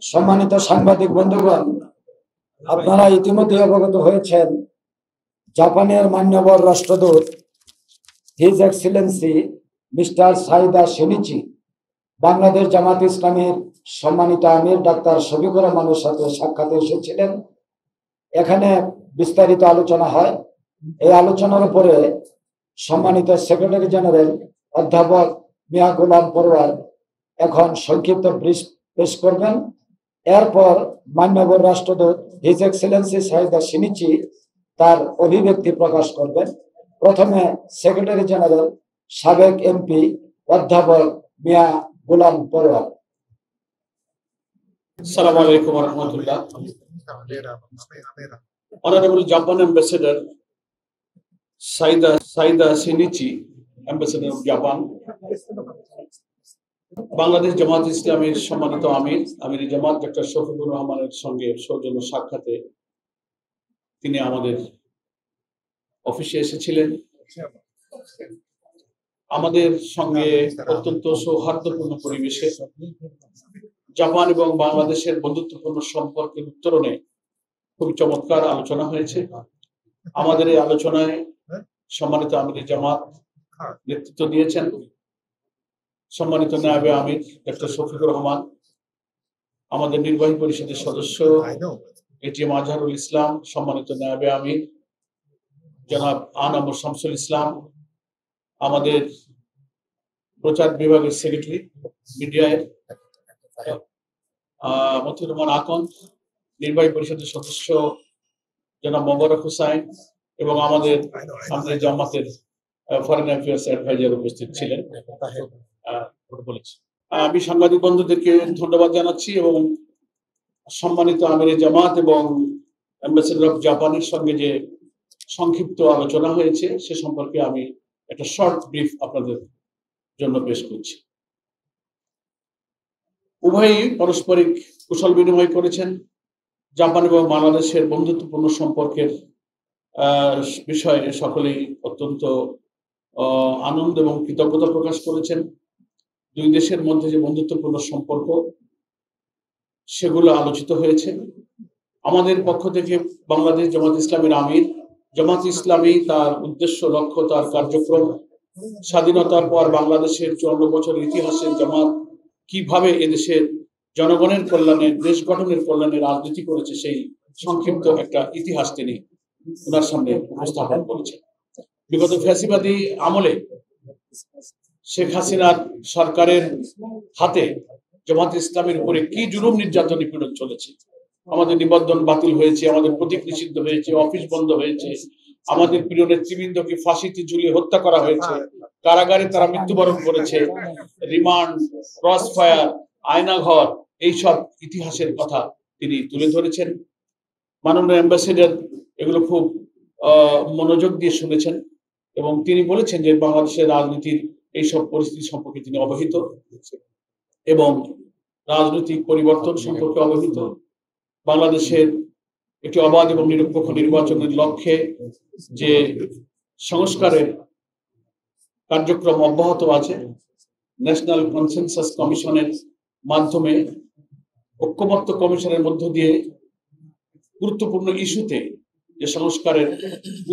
সম্মানিত সাংবাদিক বন্ধুগণ, আপনারা ইতিমধ্যে অবগত হয়েছেন জাপানের মাননীয় রাষ্ট্রদূত His Excellency Mister Saida Shinichi Bangladesh Jamaat ইসলামীর সম্মানিত আমির ডাক্তার শফিকুর রহমানের সাথে সাক্ষাতে এসেছিলেন। এখানে বিস্তারিত আলোচনা হয়। এই আলোচনার উপরে সম্মানিত সেক্রেটারি জেনারেল অধ্যাপক মিয়া গোলাম পরোয়ার এখন সংক্ষিপ্ত ব্রিফ পেশ করবেন। এরপর মাননীয় রাষ্ট্রদূত হিজ এক্সেলেন্সি সাইদা সেনিচি তার অভিব্যক্তি প্রকাশ করবেন। প্রথমে সেক্রেটারি জেনারেল সাবেক এমপি অধ্যাপক মিয়া গোলাম পরোয়ার। Assalamu alaikum wa rahmatullah. Honorable Japan Ambassador Saida Shinichi, Ambassador of Japan, Bangladesh Jamaat ইসলামীর সম্মানিত আমির জামাত ডক্টর শফিকুর রহমানের সঙ্গে সৌজন্য সাক্ষাতে তিনি আমাদের অফিসে এসেছিলেন। আমাদের সঙ্গে অত্যন্ত সৌহার্দ্যপূর্ণ পরিবেশে জাপান এবং বাংলাদেশের বন্ধুত্বপূর্ণ সম্পর্কের উত্তরণে খুব চমৎকার আলোচনা হয়েছে। আমাদের এই আলোচনায় সম্মানিত আমির জামাত নেতৃত্ব দিয়েছেন সম্মানিত নায়েবে আমির ডক্টর শফিকুর রহমান, আমাদের নির্বাহী পরিষদের সদস্য এটিএম আজহারুল ইসলাম, সম্মানিত নায়েবে আমির জনাব আনাম শামসুল ইসলাম, আমাদের প্রচার বিভাগের সেক্রেটারি মিডিয়ায় মতিউর রহমান আকন, নির্বাহী পরিষদের সদস্য জনাব মোবারক হুসাইন এবং আমাদের জামাতের ফরেন অ্যাফেয়ার্স অ্যাডভাইজার উপস্থিত ছিলেন। আমি সাংবাদিক বন্ধুদেরকে ধন্যবাদ জানাচ্ছি এবং সম্মানিত আমির জামাত এবং অ্যাম্বাসেডর অফ জাপানের সঙ্গে যে সংক্ষিপ্ত আলোচনা হয়েছে সে সম্পর্কে আমি একটা শর্ট ব্রিফ আপনাদের জন্য পেশ করছি। উভয়ই পারস্পরিক কুশল বিনিময় করেছেন। জাপান এবং বাংলাদেশের বন্ধুত্বপূর্ণ সম্পর্কের বিষয়ে সকলেই অত্যন্ত আনন্দ এবং কৃতজ্ঞতা প্রকাশ করেছেন। দুই দেশের মধ্যে যে বন্ধুত্বপূর্ণ সম্পর্ক সেগুলো আলোচিত হয়েছে। আমাদের পক্ষ থেকে বাংলাদেশ জামাত ইসলামীর আমির জামাত ইসলামী তার উদ্দেশ্য, লক্ষ্য, তার কার্যক্রম, স্বাধীনতার পর বাংলাদেশের 54 বছরের ইতিহাসে জামাত কিভাবে এদেশের জনগণের কল্যাণে, দেশ গঠনের কল্যাণে রাজনীতি করেছে সেই সংক্ষিপ্ত একটা ইতিহাস তিনি ওনার সামনে উপস্থাপন করেছেন। বিগত ফ্যাসিবাদী আমলে শেখ হাসিনার সরকারের হাতে জামাত ইসলামের উপরে কি জুলুম নির্যাতন নিপীড়ন চলেছে। আমাদের নিবন্ধন বাতিল হয়েছে, আমাদের প্রতীক নিষিদ্ধ হয়েছে, অফিস বন্ধ হয়েছে, আমাদের প্রিয় নেতৃবৃন্দকে ফাঁসিতে ঝুলিয়ে হত্যা করা হয়েছে, কারাগারে তারা মৃত্যুবরণ করেছে, রিমান্ড, ক্রস ফায়ার, আয়নাঘর, এইসব ইতিহাসের কথা তিনি তুলে ধরেছেন। মাননীয় অ্যাম্বাসেডর এগুলো খুব মনোযোগ দিয়ে শুনেছেন এবং তিনি বলেছেন যে বাংলাদেশের রাজনীতির এইসব পরিস্থিতি সম্পর্কে তিনি অবহিত এবং রাজনৈতিক পরিবর্তন সম্পর্কে অবহিত। বাংলাদেশের একটি অবাধ এবং নিরপেক্ষ নির্বাচনের লক্ষ্যে যে সংস্কারের কার্যক্রম অব্যাহত আছে, ন্যাশনাল কনসেনসাস কমিশনের মাধ্যমে, ঐক্যমত্য কমিশনের মধ্য দিয়ে গুরুত্বপূর্ণ ইস্যুতে যে সংস্কারের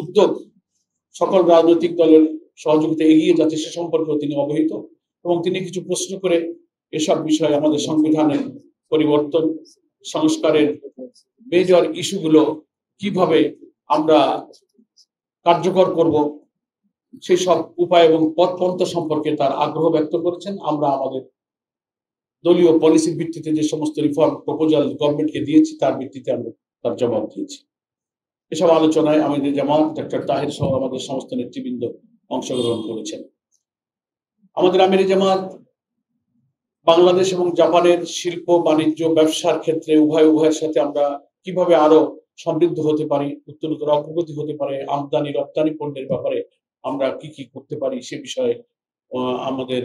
উদ্যোগ সকল রাজনৈতিক দলের সহযোগিতা এগিয়ে যাচ্ছে সে সম্পর্কেও তিনি অবহিত এবং তিনি কিছু প্রশ্ন করে এসব বিষয়ে আমাদের সংবিধানের পরিবর্তন, সংস্কারের মেজর ইস্যুগুলো কিভাবে আমরা কার্যকর করব সেই সব উপায় এবং পথপন্থা সম্পর্কে তার আগ্রহ ব্যক্ত করেছেন। আমরা আমাদের দলীয় পলিসির ভিত্তিতে যে সমস্ত রিফর্ম প্রপোজাল গভর্নমেন্টকে দিয়েছি তার ভিত্তিতে আমরা তার জবাব দিয়েছি। এসব আলোচনায় আমাদের জামাত ডক্টর তাহের সহ আমাদের সমস্ত নেতৃবৃন্দ অংশগ্রহণ করেছেন। আমাদের আমির জামাত বাংলাদেশ এবং জাপানের শিল্প, বাণিজ্য, ব্যবসার ক্ষেত্রে উভয়ের সাথে আমরা কিভাবে আরো সমৃদ্ধ হতে পারি, উত্তরোত্তর অগ্রগতি হতে পারে, আমদানি রপ্তানি পণ্যের ব্যাপারে আমরা কি করতে পারি সে বিষয়ে আমাদের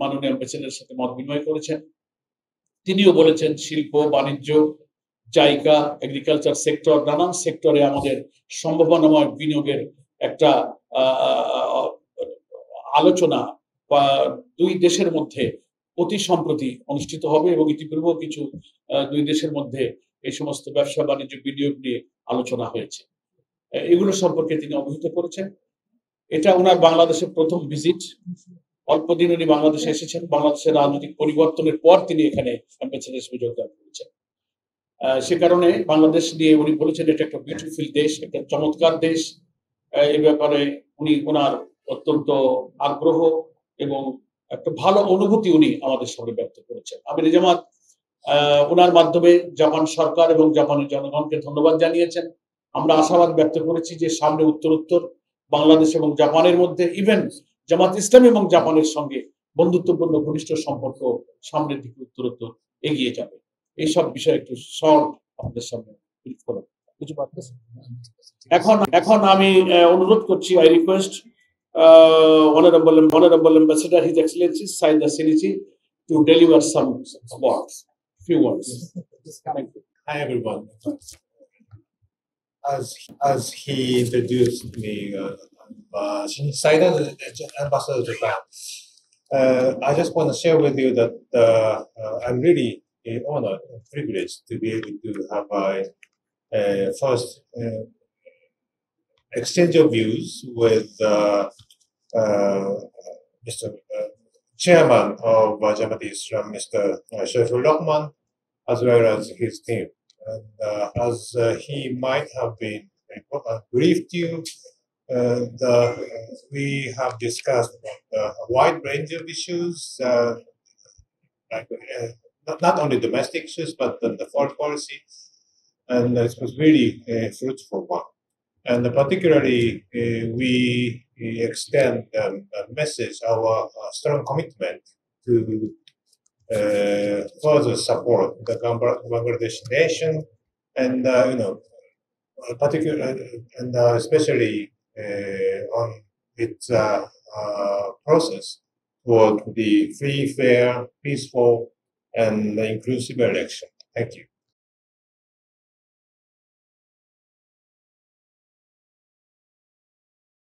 মাননীয় অ্যাম্বাসেডরের সাথে মত বিনিময় করেছেন। তিনিও বলেছেন শিল্প, বাণিজ্য, জায়গা, এগ্রিকালচার সেক্টর, নানান সেক্টরে আমাদের সম্ভাবনাময় বিনিয়োগের একটা আলোচনা বা দুই দেশের মধ্যে অতি সম্প্রতি অনুষ্ঠিত হবে এবং ইতিপূর্বেও কিছু দুই দেশের মধ্যে এই সমস্ত ব্যবসা বাণিজ্য বিনিয়োগ নিয়ে আলোচনা হয়েছে। এগুলো সম্পর্কে তিনি অবহিত করেছেন। এটা ওনার বাংলাদেশের প্রথম ভিজিট। অল্প দিন উনি বাংলাদেশে এসেছেন। বাংলাদেশের রাজনৈতিক পরিবর্তনের পর তিনি এখানে অ্যাম্বাসেডর হিসেবে যোগদান করেছেন। সে কারণে বাংলাদেশ নিয়ে উনি বলেছেন এটা একটা বিউটিফুল দেশ, একটা চমৎকার দেশ। এই ব্যাপারে উনি ওনার অত্যন্ত আগ্রহ এবং একটা ভালো অনুভূতি উনি আমাদের সামনে ব্যক্ত করেছেন। আমির জামাত ওনার মাধ্যমে জাপান সরকার এবং জাপানের জনগণকে ধন্যবাদ জানিয়েছেন। আমরা আশাবাদ ব্যক্ত করেছি যে সামনে উত্তরোত্তর বাংলাদেশ এবং জাপানের মধ্যে ইভেন জামাত ইসলাম এবং জাপানের সঙ্গে বন্ধুত্বপূর্ণ ঘনিষ্ঠ সম্পর্ক সামনের দিকে উত্তরোত্তর এগিয়ে যাবে। এইসব বিষয়ে একটু শর্ট আপনাদের সামনে কিছু পারতেছে। এখন আমি অনুরোধ করছি, I request honorable ambassador, His Excellency Said Asilici, to deliver some words, few words. Thank you. Hi everyone. As he introduced me, Said Ambassador of Japan, I just want to share with you that I'm really honored and privileged to be able to have a first exchange of views with Mr. Chairman of Jamaat Islam, Mr. Shaifur Rahman, as well as his team. And as he might have been briefed you, we have discussed a wide range of issues, not only domestic issues, but the foreign policy, and it was really a fruitful one. And particularly, we extend a message, our strong commitment to further support the Bangladeshi nation, and especially on its process toward the free, fair, peaceful, and inclusive election. Thank you.